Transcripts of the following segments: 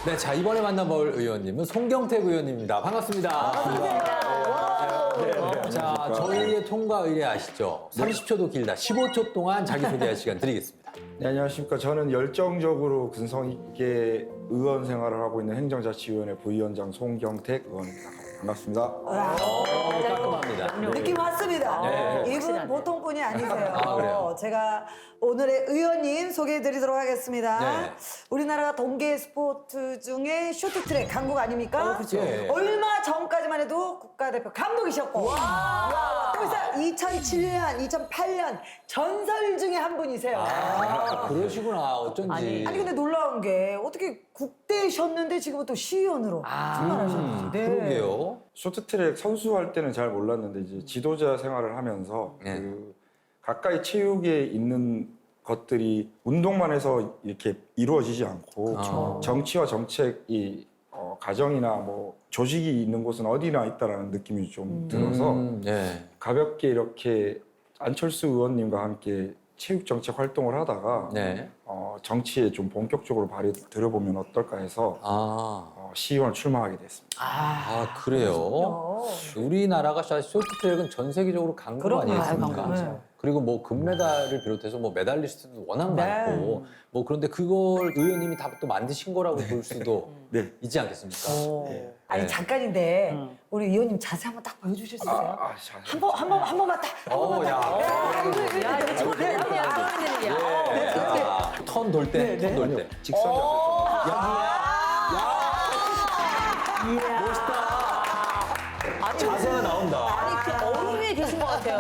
네, 자 이번에 만나볼 의원님은 송경택 의원님입니다. 반갑습니다. 자, 저희의 통과 의례 아시죠? 30초도 길다. 15초 동안 자기소개할 시간 드리겠습니다. 네, 안녕하십니까. 저는 열정적으로 근성 있게 의원 생활을 하고 있는 행정자치위원회 부위원장 송경택 의원입니다. 반갑습니다. 깔끔합니다. 느낌 왔습니다. 네. 이분 보통 분이 아니세요. 아, 그래요? 제가 오늘의 의원님 소개해드리도록 하겠습니다. 네. 우리나라가 동계 스포츠 중에 쇼트트랙 강국 아닙니까? 그렇죠. 예. 얼마 전까지만 해도 국가대표 감독이셨고 또 있어요. 2007년, 2008년 전설 중에 한 분이세요. 아, 그러시구나. 어쩐지. 아니 근데 놀라운 게 어떻게 국대셨는데 지금은 또 시의원으로 출마하셨는지. 그러게요. 쇼트트랙 선수할 때는 잘 몰랐는데 이제 지도자 생활을 하면서 네. 그 가까이 체육에 있는 것들이 운동만 해서 이렇게 이루어지지 않고 정치와 정책이 가정이나 뭐 조직이 있는 곳은 어디나 있다라는 느낌이 좀 들어서 네. 가볍게 이렇게 안철수 의원님과 함께 체육 정책 활동을 하다가 네. 정치에 좀 본격적으로 발을 들어보면 어떨까 해서 시의원 출마하게 됐습니다. 아, 그래요? 우리나라가 사실 쇼트트랙은 전 세계적으로 강국 그럼요. 아니겠습니까? 강국이죠. 그리고 뭐 금메달을 비롯해서 뭐 메달리스트도 워낙 네. 많고 뭐 그런데 그걸 의원님이 다 또 만드신 거라고 볼 수도 네. 있지 않겠습니까? 네. 아니 네. 잠깐인데 우리 의원님 자세 한번 딱 보여주실 수 있어요? 한 번만 딱. 야, 이거 처음 네. 턴 돌 때, 턴 돌 때. 직선 자세가 나온다. 아니 그 어른 위에 계신 것 같아요.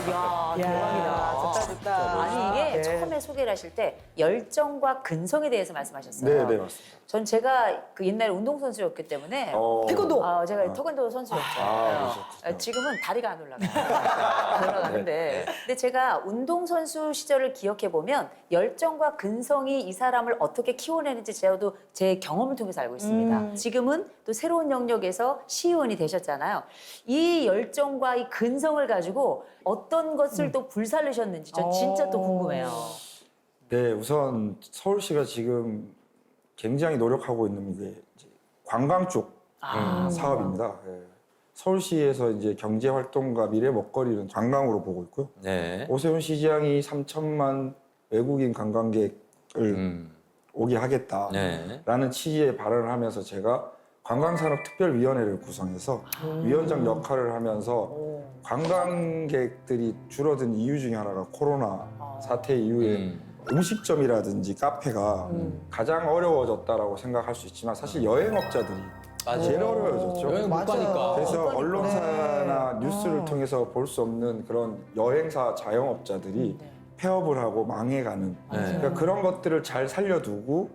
이야 대박이다. 좋다. 아니 이게 네. 처음에 소개를 하실 때 열정과 근성에 대해서 말씀하셨어요. 네, 맞습니다. 전 제가 그 옛날에 운동선수였기 때문에 태권도. 제가 태권도 선수였죠. 그러셨군요. 지금은 다리가 안 올라가요. 안 올라가는데. 근데 제가 운동선수 시절을 기억해 보면 열정과 근성이 이 사람을 어떻게 키워내는지 저도 제 경험을 통해서 알고 있습니다. 지금은 또 새로운 영역에서 시의원이 되셨잖아요. 이 열정과 이 근성을 가지고 어떤 것을 또 불살르셨는지 전 진짜 또 궁금해요. 네, 우선 서울시가 지금 굉장히 노력하고 있는 게 이제 관광 쪽 사업입니다. 예. 서울시에서 이제 경제 활동과 미래 먹거리는 관광으로 보고 있고요. 네. 오세훈 시장이 3천만 외국인 관광객을 오게 하겠다라는 네. 취지의 발언을 하면서 제가 관광산업특별위원회를 구성해서 위원장 역할을 하면서 관광객들이 줄어든 이유 중에 하나가 코로나 사태 이후에 음식점이라든지 카페가 가장 어려워졌다라고 생각할 수 있지만 사실 여행업자들이 제일 어려워졌죠. 여행 못 가니까. 그래서 언론사나 뉴스를 통해서 볼 수 없는 그런 여행사 자영업자들이 폐업을 하고 망해가는 그러니까 그런 것들을 잘 살려두고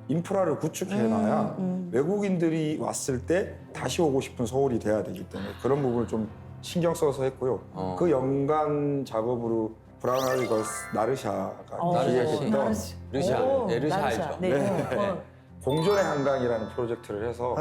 인프라를 구축해놔야 외국인들이 왔을 때 다시 오고 싶은 서울이 돼야 되기 때문에 그런 부분을 좀 신경 써서 했고요. 그 연간 작업으로 브라운 걸스 나르샤가 기획했던 르샤. 네, 르샤 나르샤. 알죠? 네. 공존의 한강이라는 프로젝트를 해서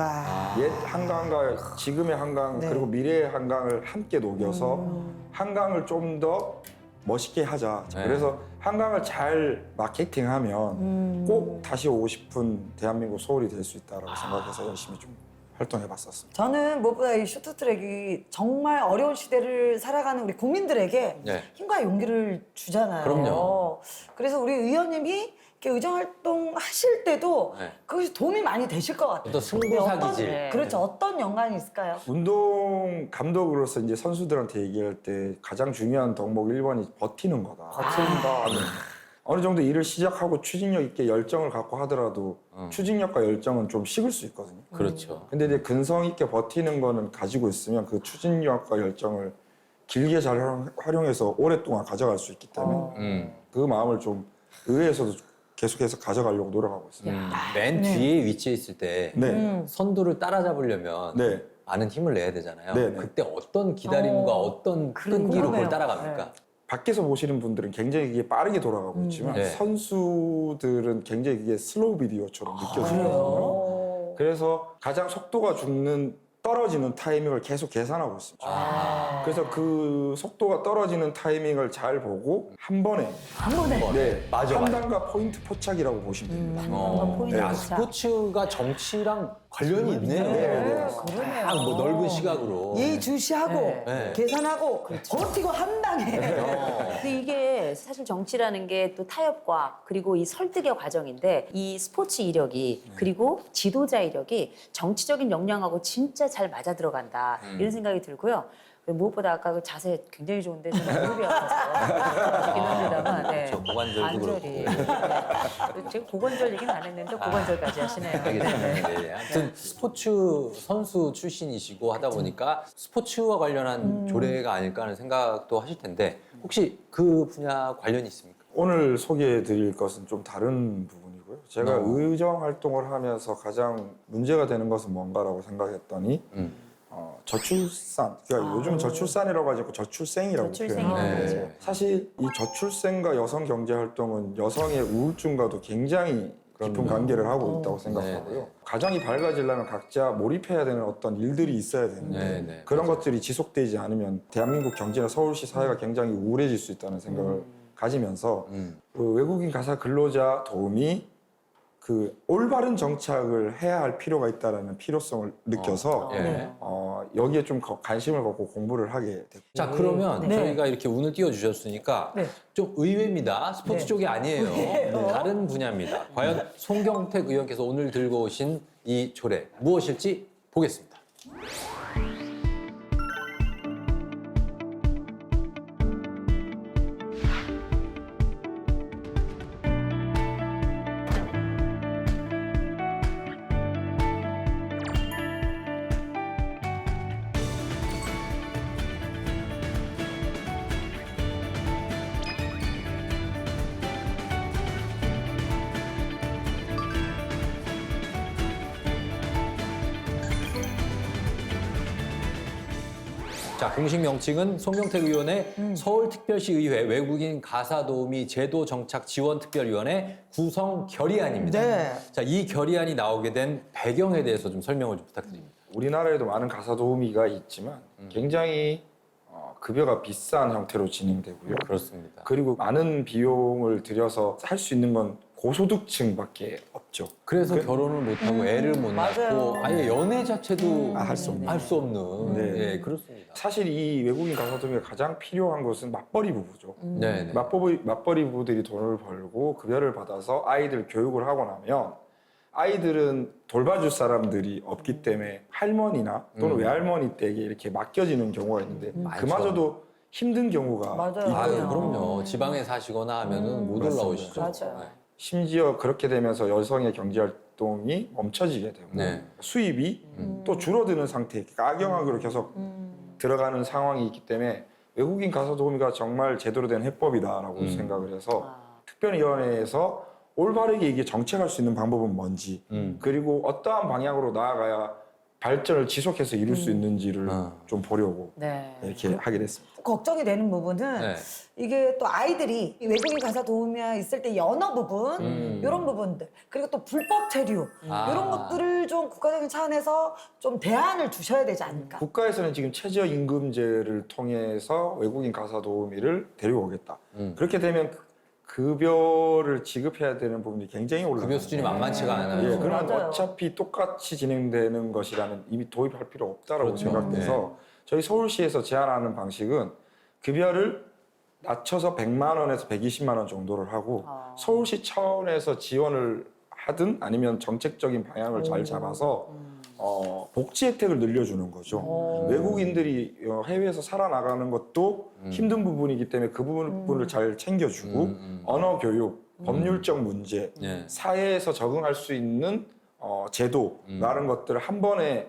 옛 한강과 지금의 한강 그리고 미래의 한강을 함께 녹여서 한강을 좀 더 멋있게 하자. 네. 그래서 한강을 잘 마케팅하면 꼭 다시 오고 싶은 대한민국 서울이 될 수 있다고 생각해서 열심히 좀 활동해봤었습니다. 저는 무엇보다 이 쇼트트랙이 정말 어려운 시대를 살아가는 우리 국민들에게 네. 힘과 용기를 주잖아요. 그럼요. 그래서 우리 의원님이 이렇게 의정활동 하실 때도 네. 그것이 도움이 많이 되실 것 같아요. 또 승부사 어떤- 기질. 네. 그렇죠. 어떤 연관이 있을까요? 운동 감독으로서 이제 선수들한테 얘기할 때 가장 중요한 덕목 1번이 버티는 거다. 버틴다. 어느 정도 일을 시작하고 추진력 있게 열정을 갖고 하더라도 추진력과 열정은 좀 식을 수 있거든요. 그렇죠. 근데 이제 근성 있게 버티는 거는 가지고 있으면 그 추진력과 열정을 길게 잘 활용해서 오랫동안 가져갈 수 있기 때문에 그 마음을 좀 의회에서도 계속해서 가져가려고 노력하고 있습니다. 맨 뒤에 위치해 있을 때 네. 선두를 따라잡으려면 네. 많은 힘을 내야 되잖아요. 네, 네. 그때 어떤 기다림과 어떤 끈기로 그걸 궁금해요. 따라갑니까? 밖에서 보시는 분들은 굉장히 이게 빠르게 돌아가고 있지만 네. 선수들은 굉장히 이게 슬로우 비디오처럼 느껴지거든요. 그래서 가장 속도가 죽는 떨어지는 타이밍을 계속 계산하고 있습니다. 그래서 그 속도가 떨어지는 타이밍을 잘 보고 한 번에 네, 맞아. 판단과 포인트 포착이라고 보시면 됩니다. 포인트 야, 포착. 스포츠가 정치랑 관련이 있네요. 그러네요. 딱 뭐 넓은 시각으로. 예의주시하고 네. 계산하고 버티고 한 방에. 근데 이게 사실 정치라는 게 또 타협과 그리고 이 설득의 과정인데 이 스포츠 이력이 그리고 지도자 이력이 정치적인 역량하고 진짜 잘 맞아 들어간다 이런 생각이 들고요. 무엇보다 아까 그 자세 굉장히 좋은데 저는 무릎이 아파서 그렇긴 합니다만 네. 저 고관절도 관절이. 그렇고. 네. 제가 고관절 얘기는 안 했는데 고관절까지 하시네요. 알겠습니다. 네. 아무튼 스포츠 선수 출신이시고 하다 보니까 스포츠와 관련한 조례가 아닐까 하는 생각도 하실 텐데 혹시 그 분야 관련이 있습니까? 오늘 소개해드릴 것은 좀 다른 부분이고요. 제가 의정 활동을 하면서 가장 문제가 되는 것은 뭔가라고 생각했더니 저출산, 그러니까 요즘 저출산이라고 하지 않고 저출생이라고 저출생이라고 표현하는데 하죠. 사실 이 저출생과 여성 경제 활동은 여성의 우울증과도 굉장히 깊은 관계를 하고 있다고 생각하고요. 네, 네. 가정이 밝아지려면 각자 몰입해야 되는 어떤 일들이 있어야 되는데 네, 네. 그런 것들이 지속되지 않으면 대한민국 경제나 서울시 사회가 굉장히 우울해질 수 있다는 생각을 가지면서 그 외국인 가사 근로자 도우미 그 올바른 정착을 해야 할 필요가 있다는 필요성을 느껴서 예. 여기에 좀 관심을 갖고 공부를 하게 됐고 자, 그러면 네. 저희가 이렇게 운을 띄워주셨으니까 네. 좀 의외입니다. 스포츠 네. 쪽이 아니에요. 네, 다른 분야입니다. 과연 송경택 의원께서 오늘 들고 오신 이 조례 무엇일지 보겠습니다. 자, 공식 명칭은 송경택 의원의 서울특별시의회 외국인 가사도우미 제도 정착 지원특별위원회 구성 결의안입니다. 네. 자, 이 결의안이 나오게 된 배경에 대해서 좀 설명을 좀 부탁드립니다. 우리나라에도 많은 가사 도우미가 있지만 굉장히 급여가 비싼 형태로 진행되고요. 그렇습니다. 그리고 많은 비용을 들여서 할 수 있는 건 고소득층밖에 없죠. 그래서 결혼을 못하고 애를 못 낳고 맞아요. 아예 연애 자체도 할 수 없는. 할 수 없는. 네. 네, 그렇습니다. 사실 이 외국인 가사 도우미가 가장 필요한 것은 맞벌이 부부죠. 네, 네. 맞벌이 부부들이 돈을 벌고 급여를 받아서 아이들 교육을 하고 나면 아이들은 돌봐줄 사람들이 없기 때문에 할머니나 또는 외할머니 댁에 이렇게 맡겨지는 경우가 있는데 그마저도 힘든 경우가 맞아요. 아유, 있거든요. 그럼요. 지방에 사시거나 하면은 못 맞습니다. 올라오시죠. 맞아요. 네. 심지어 그렇게 되면서 여성의 경제 활동이 멈춰지게 되고 네. 수입이 또 줄어드는 상태, 악영향으로 계속 들어가는 상황이 있기 때문에 외국인 가사 도우미가 정말 제대로 된 해법이다라고 생각을 해서 특별위원회에서 올바르게 이게 정책할 수 있는 방법은 뭔지 그리고 어떠한 방향으로 나아가야 발전을 지속해서 이룰 수 있는지를 좀 보려고 네. 이렇게 하게 됐습니다. 걱정이 되는 부분은 네. 이게 또 아이들이 외국인 가사 도우미 있을 때 연어 부분 이런 부분들 그리고 또 불법 체류 아. 이런 것들을 좀 국가적인 차원에서 좀 대안을 두셔야 되지 않을까. 국가에서는 지금 최저임금제를 통해서 외국인 가사 도우미를 데려오겠다. 그렇게 되면 급여를 지급해야 되는 부분이 굉장히 올라가요. 급여 수준이 만만치가 않아요. 예, 그러면 맞아요. 어차피 똑같이 진행되는 것이라는 이미 도입할 필요 없다라고 그렇죠. 생각돼서 저희 서울시에서 제안하는 방식은 급여를 낮춰서 100만 원에서 120만 원 정도를 하고 서울시 차원에서 지원을 하든 아니면 정책적인 방향을 잘 잡아서 복지 혜택을 늘려주는 거죠. 외국인들이 해외에서 살아나가는 것도 힘든 부분이기 때문에 그 부분을 잘 챙겨주고 언어 교육, 법률적 문제, 네. 사회에서 적응할 수 있는 제도라는 것들을 한 번에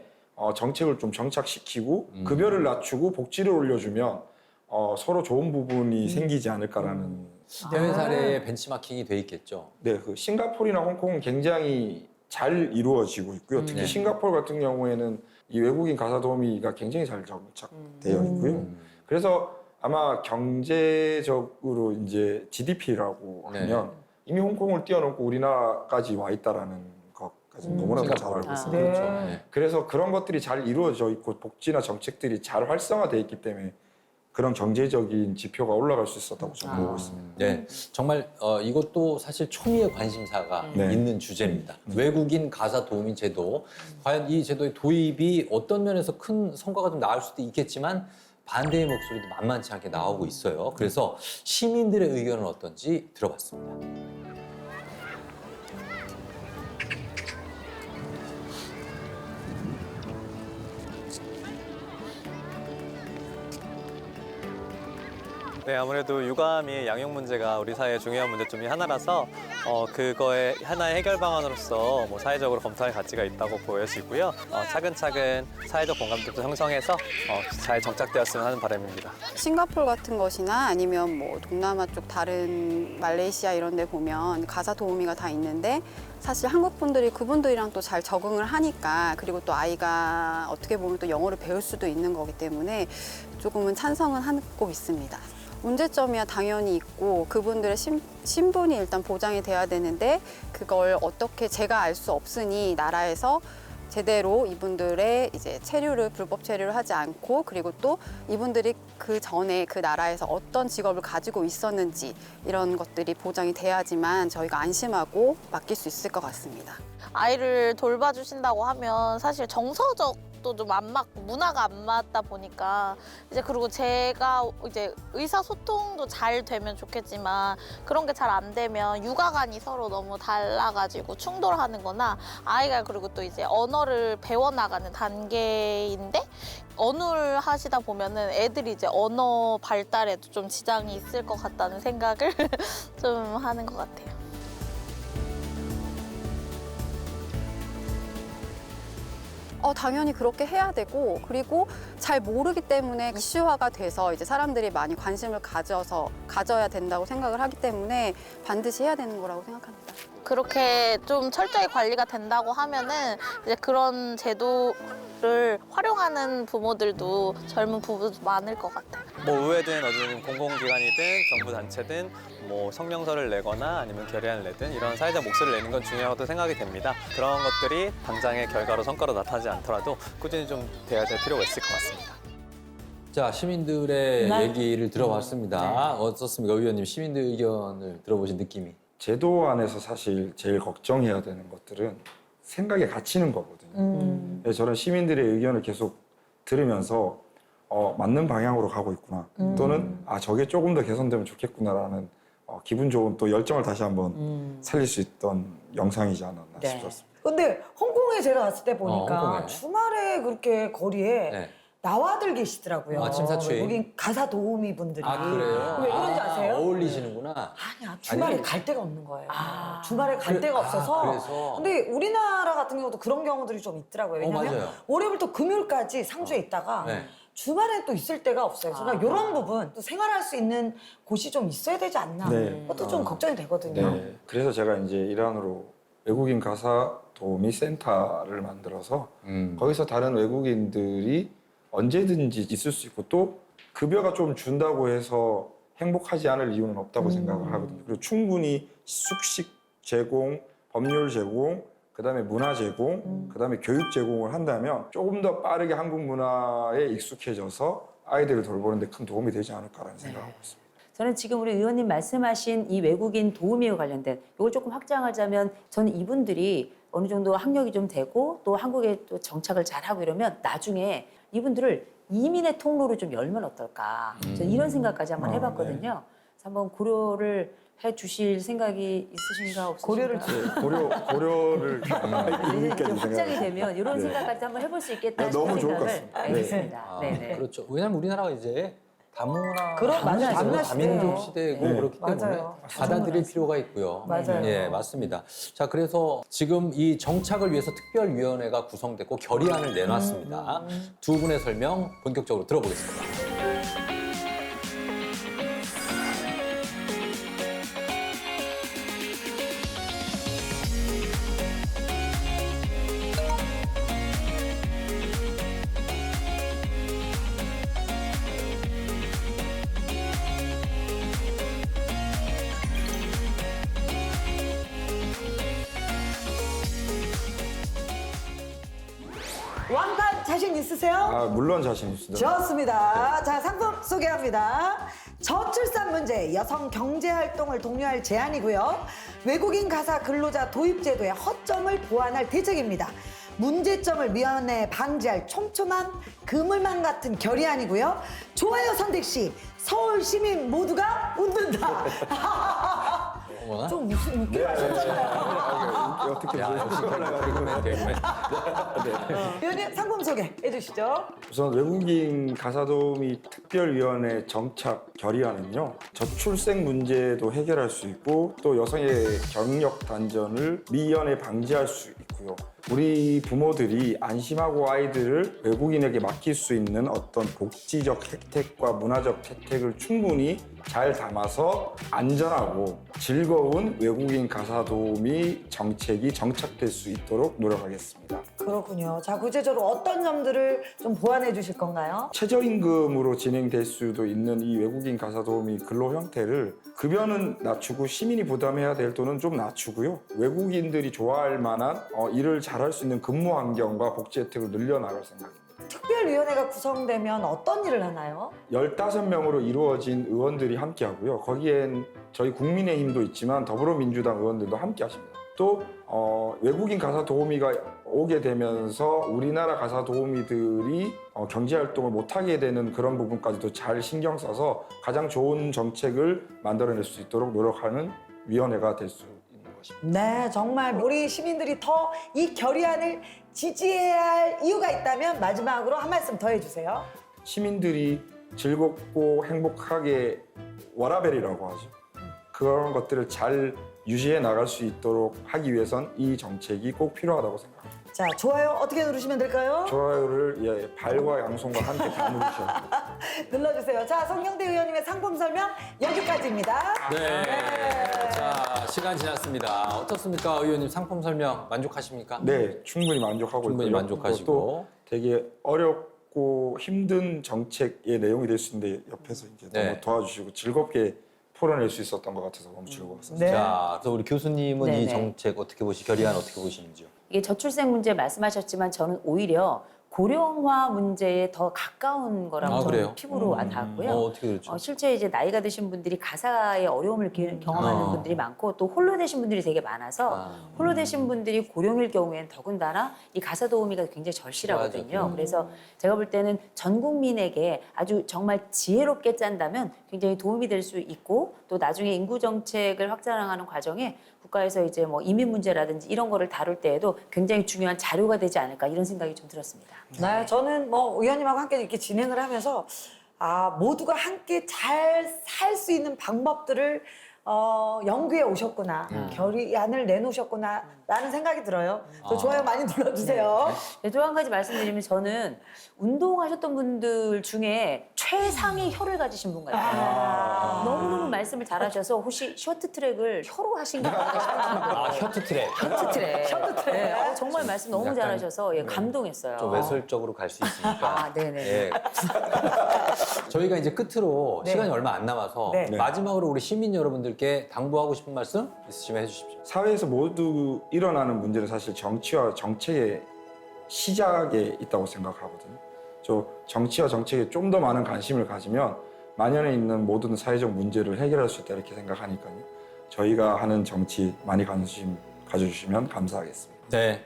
정책을 좀 정착시키고 급여를 낮추고 복지를 올려주면 서로 좋은 부분이 생기지 않을까라는. 해외 사례에 벤치마킹이 돼 있겠죠. 네, 그 싱가포르나 홍콩은 굉장히 잘 이루어지고 있고요. 특히 네. 싱가포르 같은 경우에는 이 외국인 가사 도우미가 굉장히 잘 정착되어 있고요. 그래서 아마 경제적으로 이제 GDP라고 네. 하면 이미 홍콩을 뛰어넘고 우리나라까지 와 있다라는 것 너무나도 잘 알고 싱가포르. 있습니다. 네. 그렇죠. 네. 그래서 그런 것들이 잘 이루어져 있고 복지나 정책들이 잘 활성화되어 있기 때문에 그런 경제적인 지표가 올라갈 수 있었다고 저는 보고 있습니다. 네, 정말 이것도 사실 초미의 관심사가 네. 있는 주제입니다. 외국인 가사 도우미 제도, 과연 이 제도의 도입이 어떤 면에서 큰 성과가 좀 나올 수도 있겠지만 반대의 목소리도 만만치 않게 나오고 있어요. 그래서 시민들의 의견은 어떤지 들어봤습니다. 네, 아무래도 유감이 양육 문제가 우리 사회의 중요한 문제 중에 하나라서 그거의 하나의 해결 방안으로서 뭐 사회적으로 검토할 가치가 있다고 보여지고요. 차근차근 사회적 공감대도 형성해서 잘 정착되었으면 하는 바람입니다. 싱가포르 같은 것이나 아니면 뭐 동남아 쪽 다른 말레이시아 이런 데 보면 가사 도우미가 다 있는데 사실 한국 분들이 그분들이랑 또 잘 적응을 하니까 그리고 또 아이가 어떻게 보면 또 영어를 배울 수도 있는 거기 때문에 조금은 찬성은 하고 있습니다. 문제점이야 당연히 있고 그분들의 신분이 일단 보장이 돼야 되는데 그걸 어떻게 제가 알 수 없으니 나라에서 제대로 이분들의 이제 체류를 불법 체류를 하지 않고 그리고 또 이분들이 그 전에 그 나라에서 어떤 직업을 가지고 있었는지 이런 것들이 보장이 돼야지만 저희가 안심하고 맡길 수 있을 것 같습니다. 아이를 돌봐주신다고 하면 사실 정서적도 좀 안 맞고 문화가 안 맞다 보니까 이제 그리고 제가 이제 의사소통도 잘 되면 좋겠지만 그런 게 잘 안 되면 육아관이 서로 너무 달라가지고 충돌하는 거나 아이가 그리고 또 이제 언어를 배워나가는 단계인데 언어를 하시다 보면은 애들이 이제 언어 발달에도 좀 지장이 있을 것 같다는 생각을 좀 하는 것 같아요. 당연히 그렇게 해야 되고 그리고 잘 모르기 때문에 이슈화가 돼서 이제 사람들이 많이 관심을 가져야 된다고 생각을 하기 때문에 반드시 해야 되는 거라고 생각합니다. 그렇게 좀 철저히 관리가 된다고 하면은 이제 그런 제도를 활용하는 부모들도 젊은 부부도 많을 것 같아요. 뭐 의회든 어떤 공공기관이든 정부 단체든 뭐 성명서를 내거나 아니면 결의안을 내든 이런 사회적 목소리를 내는 건 중요하다고 생각이 됩니다. 그런 것들이 당장의 결과로 성과로 나타나지 않더라도 꾸준히 좀 돼야 될 필요가 있을 것 같습니다. 자, 시민들의 네. 얘기를 들어봤습니다. 어떻습니까, 의원님? 시민들 의견을 들어보신 느낌이? 제도 안에서 사실 제일 걱정해야 되는 것들은 생각에 갇히는 거거든요. 그래서 저는 시민들의 의견을 계속 들으면서 맞는 방향으로 가고 있구나 또는 저게 조금 더 개선되면 좋겠구나라는 기분 좋은 또 열정을 다시 한번 살릴 수 있던 영상이지 않았나 네. 싶었습니다. 근데 홍콩에 제가 갔을 때 보니까 홍콩에. 주말에 그렇게 거리에 네. 나와들 계시더라고요. 아침 사추임. 외국인 가사 도우미 분들이. 아, 그래요? 왜 그런지 아세요? 어울리시는구나. 아니야, 주말에 아니, 갈 데가 없는 거예요. 주말에 갈 그래- 데가 없어서. 그래서. 근데 우리나라 같은 경우도 그런 경우들이 좀 있더라고요. 왜냐면 맞아요. 월요일부터 금요일까지 상주에 있다가 네. 주말에 또 있을 데가 없어요. 그러니까 이런 부분 또 생활할 수 있는 곳이 좀 있어야 되지 않나. 네. 그것도 좀 걱정이 되거든요. 네. 그래서 제가 이제 일환으로 외국인 가사 도우미 센터를 만들어서 거기서 다른 외국인들이 언제든지 있을 수 있고 또 급여가 좀 준다고 해서 행복하지 않을 이유는 없다고 생각을 하거든요. 그리고 충분히 숙식 제공, 법률 제공, 그다음에 문화 제공, 그다음에 교육 제공을 한다면 조금 더 빠르게 한국 문화에 익숙해져서 아이들을 돌보는 데 큰 도움이 되지 않을까라는 생각을 하고 있습니다. 저는 지금 우리 의원님 말씀하신 이 외국인 도우미와 관련된 이걸 조금 확장하자면 저는 이분들이 어느 정도 학력이 좀 되고 또 한국에 또 정착을 잘하고 이러면 나중에 이분들을 이민의 통로로 좀 열면 어떨까. 저는 이런 생각까지 한번 해봤거든요. 그래서 한번 고려를 해 주실 생각이 있으신가 없으신가? 고려를 이제 좀 확장이 되면 이런 네. 생각까지 한번 해볼 수 있겠다 네, 싶은 너무 좋을 것 생각을 같습니다. 알겠습니다. 네. 네네. 그렇죠. 왜냐하면 우리나라가 이제 다문화, 맞아요. 다문화 다민족 시대예요. 시대고 네. 그렇기 때문에 맞아요. 받아들일 필요가 있고요. 맞아요. 예, 맞습니다. 자, 그래서 지금 이 정착을 위해서 특별위원회가 구성됐고 결의안을 내놨습니다. 두 분의 설명 본격적으로 들어보겠습니다. 왕판 자신 있으세요? 아, 물론 자신 있습니다. 좋습니다. 자, 상품 소개합니다. 저출산 문제, 여성 경제 활동을 독려할 제안이고요. 외국인 가사 근로자 도입 제도의 허점을 보완할 대책입니다. 문제점을 미연에 방지할 촘촘한 그물망 같은 결의안이고요. 좋아요 선택 시 서울 시민 모두가 웃는다. 어머나. 좀 웃기게 하셨잖아요. 어떻게 야, 역시 개그맨, 개그맨. 위원님 상품 소개해 주시죠. 우선 외국인 가사도우미 특별위원회 정착 결의안은요, 저출생 문제도 해결할 수 있고 또 여성의 경력 단전을 미연에 방지할 수 있고요. 우리 부모들이 안심하고 아이들을 외국인에게 맡길 수 있는 어떤 복지적 혜택과 문화적 혜택을 충분히 잘 담아서 안전하고 즐거운 외국인 가사도우미 정책이 정착될 수 있도록 노력하겠습니다. 그렇군요. 자, 구체적으로 어떤 점들을 좀 보완해 주실 건가요? 최저임금으로 진행될 수도 있는 이 외국인 가사도우미 근로 형태를 급여는 낮추고 시민이 부담해야 될 돈은 좀 낮추고요. 외국인들이 좋아할 만한 일을 잘할 수 있는 근무 환경과 복지 혜택을 늘려나갈 생각입니다. 특별위원회가 구성되면 어떤 일을 하나요? 15명으로 이루어진 의원들이 함께 하고요. 거기엔 저희 국민의힘도 있지만 더불어민주당 의원들도 함께 하십니다. 또 외국인 가사도우미가 오게 되면서 우리나라 가사도우미들이 경제활동을 못하게 되는 그런 부분까지도 잘 신경 써서 가장 좋은 정책을 만들어낼 수 있도록 노력하는 위원회가 될 수 있는 것입니다. 네, 정말 우리 시민들이 더 이 결의안을 지지해야 할 이유가 있다면 마지막으로 한 말씀 더 해주세요. 시민들이 즐겁고 행복하게 워라벨이라고 하죠. 그런 것들을 잘 유지해 나갈 수 있도록 하기 위해선 이 정책이 꼭 필요하다고 생각합니다. 자, 좋아요 어떻게 누르시면 될까요? 좋아요를 발과 양손과 함께 다 누르셔야 됩니다. 눌러주세요. 자, 성경대 의원님의 상품 설명 여기까지입니다. 네. 자, 시간 지났습니다. 어떻습니까, 의원님 상품 설명 만족하십니까? 네, 충분히 만족하고 충분히 있고요. 만족하시고. 또 되게 어렵고 힘든 정책의 내용이 될 수 있는데 옆에서 이제 네. 너무 도와주시고 즐겁게 풀어낼 수 있었던 것 같아서 너무 즐거웠습니다. 네. 자, 그래서 우리 교수님은 네네. 이 정책 어떻게 결의안 어떻게 보시는지요? 이게 저출생 문제 말씀하셨지만 저는 오히려 고령화 문제에 더 가까운 거라고 아, 저는 그래요? 피부로 와닿았고요. 어떻게 그렇죠? 실제 이제 나이가 드신 분들이 가사의 어려움을 경험하는 분들이 많고 또 홀로 되신 분들이 되게 많아서 홀로 되신 분들이 고령일 경우에는 더군다나 이 가사 도우미가 굉장히 절실하거든요. 맞아요. 그래서 제가 볼 때는 전 국민에게 아주 정말 지혜롭게 짠다면 굉장히 도움이 될 수 있고 또 나중에 인구 정책을 확장하는 과정에 국가에서 이제 뭐 이민 문제라든지 이런 거를 다룰 때에도 굉장히 중요한 자료가 되지 않을까 이런 생각이 좀 들었습니다. 네, 저는 뭐 의원님하고 함께 이렇게 진행을 하면서 모두가 함께 잘 살 수 있는 방법들을 연구해 오셨구나, 결의안을 내놓으셨구나 라는 생각이 들어요. 저 좋아요 많이 눌러주세요. 네, 또 한 가지 말씀드리면 저는 운동하셨던 분들 중에 최상의 혀를 가지신 분 같아요. 너무너무 말씀을 잘하셔서 혹시 쇼트트랙을 혀로 하신 거 아닌가 싶은 정도로. 아, 셔트트랙. 쇼트트랙. 쇼트트랙. 네, 정말 말씀 너무 약간, 잘하셔서 감동했어요. 좀 외설적으로 갈 수 있으니까. 아, 네네. 예. 저희가 이제 끝으로 네. 시간이 얼마 안 남아서 네. 마지막으로 우리 시민 여러분들께 당부하고 싶은 말씀 있으시면 해주십시오. 사회에서 모두 일어나는 문제는 사실 정치와 정책의 시작에 있다고 생각하거든요. 저 정치와 정책에 좀 더 많은 관심을 가지면 만연해 있는 모든 사회적 문제를 해결할 수 있다 이렇게 생각하니까요. 저희가 하는 정치 많이 관심 가져주시면 감사하겠습니다. 네,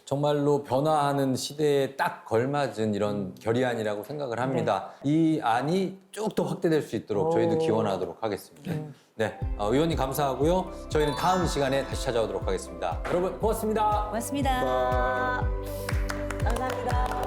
정말로 변화하는 시대에 딱 걸맞은 이런 결의안이라고 생각을 합니다. 이 안이 쭉 더 확대될 수 있도록 저희도 기원하도록 하겠습니다. 네, 의원님 감사하고요. 저희는 다음 시간에 다시 찾아오도록 하겠습니다. 여러분 고맙습니다. 고맙습니다. 감사합니다.